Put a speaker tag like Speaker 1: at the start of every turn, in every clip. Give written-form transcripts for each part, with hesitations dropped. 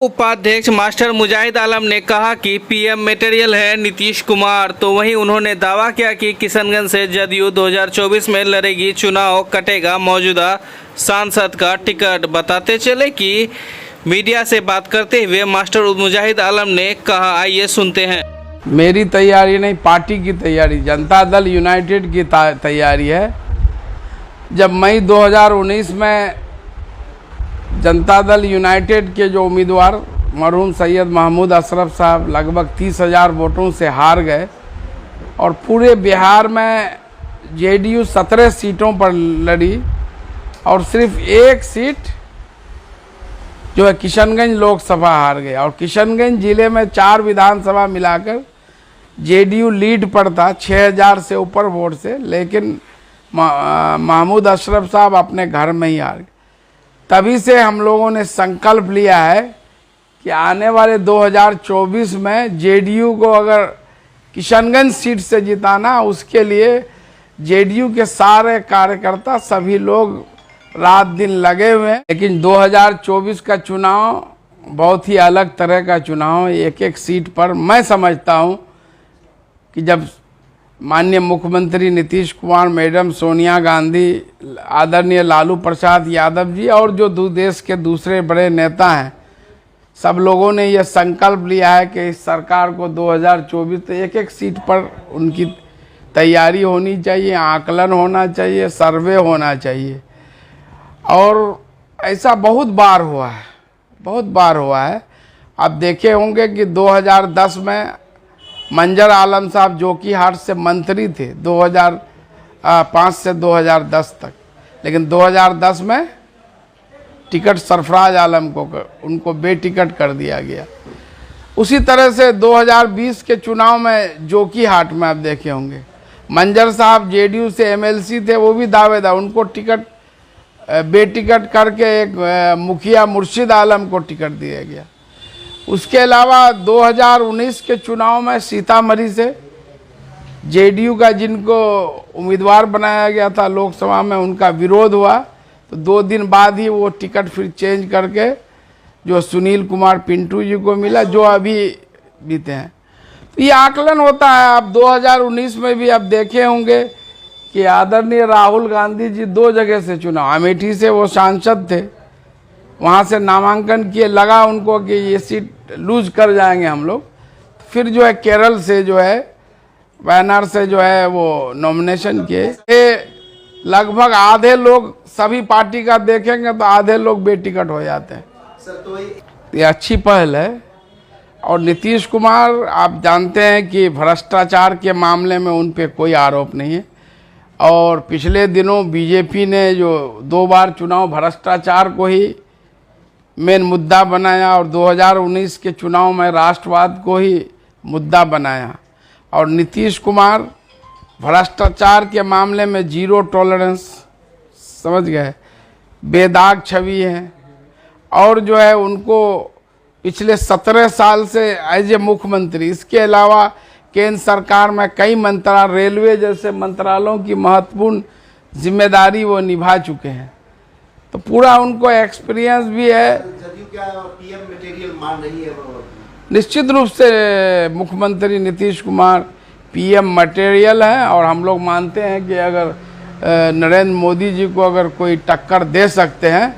Speaker 1: उपाध्यक्ष मास्टर मुजाहिद आलम ने कहा कि पीएम मटेरियल है नीतीश कुमार। तो वहीं उन्होंने दावा किया कि किशनगंज से जदयू 2024 में लड़ेगी चुनाव, कटेगा मौजूदा सांसद का टिकट। बताते चले कि मीडिया से बात करते हुए मास्टर मुजाहिद आलम ने कहा, आइए सुनते हैं।
Speaker 2: मेरी तैयारी नहीं, पार्टी की तैयारी, जनता दल यूनाइटेड की तैयारी है। जब मई 2019 में जनता दल यूनाइटेड के जो उम्मीदवार मरहूम सैयद महमूद अशरफ साहब लगभग 30,000 वोटों से हार गए और पूरे बिहार में जेडीयू 17 सीटों पर लड़ी और सिर्फ एक सीट जो है किशनगंज लोकसभा हार गए। और किशनगंज जिले में 4 विधानसभा मिलाकर जेडीयू लीड पर था 6,000 से ऊपर वोट से, लेकिन महमूद अशरफ साहब अपने घर में ही हार गए। तभी से हम लोगों ने संकल्प लिया है कि आने वाले 2024 में जेडीयू को अगर किशनगंज सीट से जिताना, उसके लिए जेडीयू के सारे कार्यकर्ता सभी लोग रात दिन लगे हुए हैं। लेकिन 2024 का चुनाव बहुत ही अलग तरह का चुनाव, एक एक सीट पर मैं समझता हूं कि जब माननीय मुख्यमंत्री नीतीश कुमार, मैडम सोनिया गांधी, आदरणीय लालू प्रसाद यादव जी और जो देश के दूसरे बड़े नेता हैं, सब लोगों ने यह संकल्प लिया है कि इस सरकार को 2024 तक एक एक सीट पर उनकी तैयारी होनी चाहिए, आकलन होना चाहिए, सर्वे होना चाहिए। और ऐसा बहुत बार हुआ है, बहुत बार हुआ है। आप देखे होंगे कि 2010 में मंजर आलम साहब जोकीहाट से मंत्री थे 2005 से 2010 तक, लेकिन 2010 में टिकट सरफराज आलम को उनको बेटिकट कर दिया गया। उसी तरह से 2020 के चुनाव में जोकीहाट में आप देखे होंगे मंजर साहब जेडीयू से एमएलसी थे, वो भी दावेदार, उनको टिकट बेटिकट करके एक मुखिया मुर्शिद आलम को टिकट दिया गया। उसके अलावा 2019 के चुनाव में सीतामढ़ी से जेडीयू का जिनको उम्मीदवार बनाया गया था लोकसभा में, उनका विरोध हुआ तो 2 दिन बाद ही वो टिकट फिर चेंज करके जो सुनील कुमार पिंटू जी को मिला, जो अभी बीते हैं। तो ये आकलन होता है। आप 2019 में भी आप देखे होंगे कि आदरणीय राहुल गांधी जी 2 जगह से चुनाव, अमेठी से वो सांसद थे, वहाँ से नामांकन किए, लगा उनको कि ये सीट लूज कर जाएंगे हम लोग। फिर जो है केरल से जो है वायनाड से जो है वो नॉमिनेशन किए। लगभग आधे लोग, सभी पार्टी का देखेंगे तो आधे लोग बेटिकट हो जाते हैं। तो ये अच्छी पहल है। और नीतीश कुमार, आप जानते हैं कि भ्रष्टाचार के मामले में उन पे कोई आरोप नहीं है। और पिछले दिनों बीजेपी ने जो 2 बार चुनाव भ्रष्टाचार को ही मेन मुद्दा बनाया और 2019 के चुनाव में राष्ट्रवाद को ही मुद्दा बनाया। और नीतीश कुमार भ्रष्टाचार के मामले में 0 टॉलरेंस, समझ गए, बेदाग छवि है। और जो है उनको पिछले 17 साल से एज ए मुख्यमंत्री, इसके अलावा केंद्र सरकार में कई मंत्रालय, रेलवे जैसे मंत्रालयों की महत्वपूर्ण जिम्मेदारी वो निभा चुके हैं। तो पूरा उनको एक्सपीरियंस भी है।
Speaker 3: क्या पीएम मटेरियल मान रही है?
Speaker 2: निश्चित रूप से मुख्यमंत्री नीतीश कुमार पीएम मटेरियल है। और हम लोग मानते हैं कि अगर नरेंद्र मोदी जी को अगर कोई टक्कर दे सकते हैं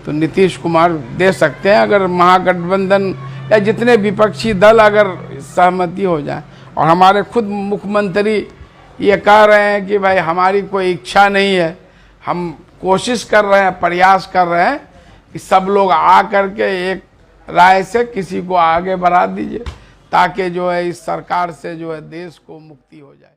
Speaker 2: तो नीतीश कुमार दे सकते हैं, अगर महागठबंधन या जितने विपक्षी दल अगर सहमति हो जाए। और हमारे खुद मुख्यमंत्री ये कह रहे हैं कि भाई हमारी कोई इच्छा नहीं है, हम कोशिश कर रहे हैं, प्रयास कर रहे हैं कि सब लोग आ करके एक राय से किसी को आगे बढ़ा दीजिए, ताकि जो है इस सरकार से जो है देश को मुक्ति हो जाए।